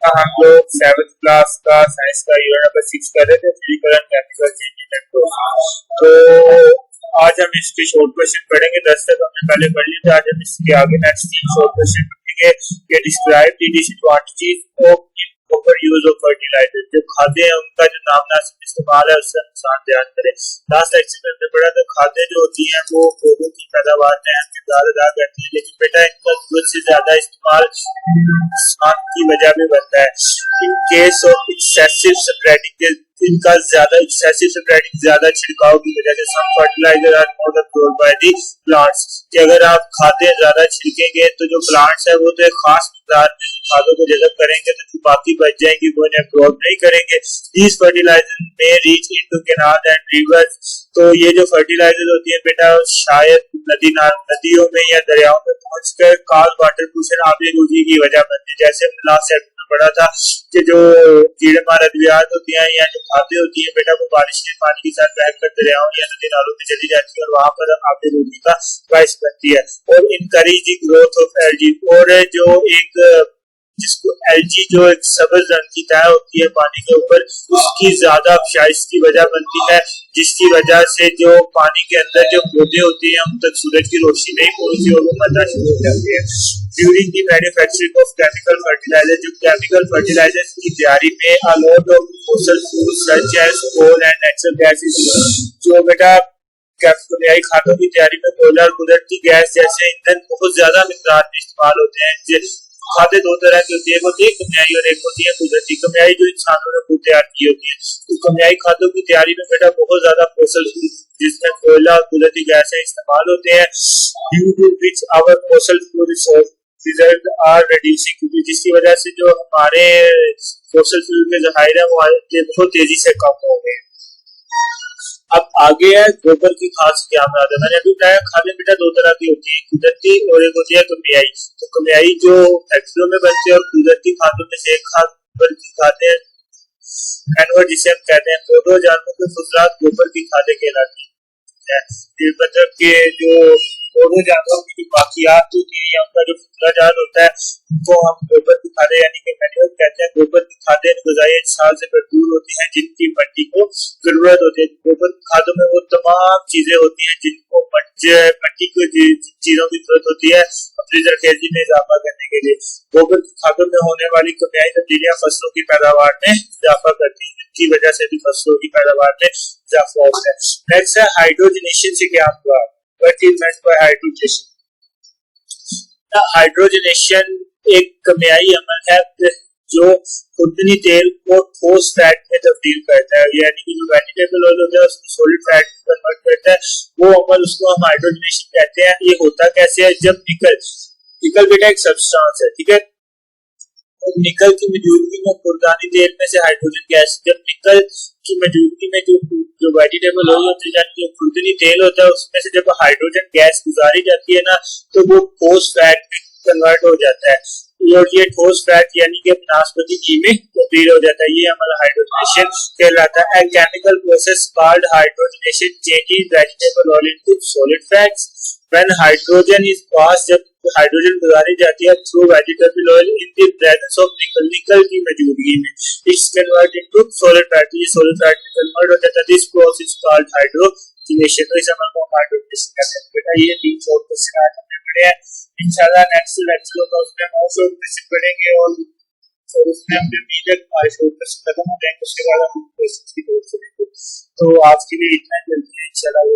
हम लोग 7th class का साइंस का यूनिट नंबर 6 कर रहे थे, physical and chemical changes and process. तो आज हम इसके शॉर्ट क्वेश्चन पढ़ेंगे। 10 तक हमने पहले पढ़ लिए थे। आज हम इसके आगे नेक्स्ट 3 शॉर्ट क्वेश्चन पढ़ेंगे कि describe the disadvantages of proper use of fertiliser. जो खाद्य है उनका जो नामनासिब इस्तेमाल है उसका नुकसान ध्यान करें। लास्ट लेक्चर में हमने पढ़ा था खाद्य जो होती है वो पौधों की पैदावार में अहम किरदार अदा करती है, लेकिन बेटा इनका जरूरत से ज्यादा इस्तेमाल नुकसान की वजह भी बनता है। In case of excessive spreading, इनका ज्यादा एक्सेसिव स्प्रेडिंग, ज्यादा छिड़काव की वजह से some fertiliser are not absorbed by the plants, कि अगर आप खाद्य ज्यादा छिड़केंगे तो जो प्लांट्स है वो तो एक खास मिकदार में खादों को जज़ब करेंगे, तो जो बाकी बच जाएंगे वो इन्हें अब्सॉर्ब नहीं करेंगे। दीज फर्टिलाइजर में reach into canal and reverse, तो ये जो फर्टिलाइजर होती है बेटा शायद नदियों में या दरियाओं में पहुंचकर काल वाटर पोल्यूशन आबेनूजी की वजह बनती है। जैसे हमने लास्ट सेट में पढ़ा था कि जो कीड़ेमार अद्वियात होती हैं या जो खाद्य होती है बेटा वो बारिश के पानी के साथ बह कर दरियाओं या नदी नालों में चली जाती है और वहां पर आबेनूजी का बाइस बनती है। और encourage the growth of algae, और जो एक जिसको एल्गी जो एक सब्ज रंग की तह होती है पानी के ऊपर, उसकी ज्यादा अफशाइश की वजह बनती है, जिसकी वजह से जो पानी के अंदर जो पौधे होते हैं उन तक सूरज की रोशनी नहीं पहुंचती और वो मरना शुरू हो जाती है। During the manufacturing of chemical fertiliser, जो केमिकल फर्टिलाइजर की तैयारी में a lot of fossil fuels such as coal and natural gas, जो बेटा कैप्सूलियाई खादों की तैयारी में कोयला और कुदरती गैस जैसे ईंधन बहुत ज्यादा मिकदार में इस्तेमाल होते हैं। खाद्य दो तरह की होती है, एक होती है कमियाई और एक होती है कुदरती। कमियाई जो इंसानों ने खुद तैयार की होती है, तो कमियाई खाद्यों की तैयारी में बेटा बहुत ज्यादा फॉसिल जिसमें कोयला और कुदरती गैसें इस्तेमाल होते हैं, due to which our fossil fuel reserve are reducing, जिसकी वजह से जो हमारे फॉसिल फ्यूल के जखायर है वो बहुत तेजी से कम हो गए। अब आगे है गोबर की खाद से क्या मुराद है। मैंने अभी बताया खादें बेटा दो तरह की होती है, कुदरती और एक होती है कमियाई। तो कमियाई जो फैक्ट्रियों में बनती है और कुदरती खादों में से एक खाद गोबर की खादें एनवर जिसे हम कहते हैं पौधों जानवरों के फुजलात गोबर की खादें कहलाती है। मतलब के जो पौधों जानवरों की जो बाकियात होती है या उनका जो फुजलाजात होता है उनको हम गोबर की खादें यानी कि मैन्योर कहते हैं। गोबर की खादें ग़िज़ाई अजसार से भरपूर होती हैं जिनकी मिट्टी को जरूरत होती है। गोबर की खादों में वो तमाम चीजें होती हैं जिनको मिट्टी को चीजों की जरूरत होती है अपनी जरखेजी में इजाफा करने के लिए। गोबर की खादों में होने वाली कमियाई तब्दीलियां फसलों की पैदावार में इजाफा करती हैं, जिनकी वजह से भी फसलों की पैदावार में इजाफा होता है। नेक्स्ट है हाइड्रोजनेशन से क्या हुआ। What is meant by hydrogenation. Hydrogenation एक कमियाई अमल है जो खुदनी तेल को ठोस फैट में तब्दील करता है, यानी कि जो वेजिटेबल ऑयल होता है उसको सॉलिड फैट में कन्वर्ट करता है। वो अमल उसको हम हाइड्रोजनेशन कहते हैं। ये होता कैसे है, जब निकल बेटा एक सब्सटेंस है, ठीक है, तो निकल की मौजूदगी में खुर्दानी तेल में से हाइड्रोजन गैस, जब निकल की मौजूदगी में जो वेजिटेबल ऑयल होती है जो खुर्दनी तेल होता है उसमें से जब हाइड्रोजन गैस गुजारी जाती है ना तो वो ठोस फैट में कन्वर्ट हो जाता है और ये ठोस फैट यानी कि वनस्पति घी में तब्दील हो जाता है। ये अमल हाइड्रोजनेशन कहलाता है। Chemical process called hydrogenation changes vegetable oil into solid fats when hydrogen is pass, जब हाइड्रोजन गुजारी जाती है through vegetable oil in the presence of निकल की मौजूदगी में, it's convert into solid fat, ये सॉलिड फैट में कन्वर्ट हो जाता है। This process called hydrogenation. तो इस अमल को हाइड्रोजनेशन कहते हैं। बेटा ये 3 शॉर्ट क्वेश्चन आज हमने पढ़े हैं। इंशाल्लाह नेक्स्ट लेक्चर होगा उसमें हम और शॉर्ट क्वेश्चन पढ़ेंगे और उसमें हमने अभी तक हमारे शॉर्ट क्वेश्चन खत्म हो जाएंगे, उसके बाद हम क्वेश्चन की तरफ चलेंगे। तो आज के लिए इतना ही, मिलते हैं इंशाल्लाह।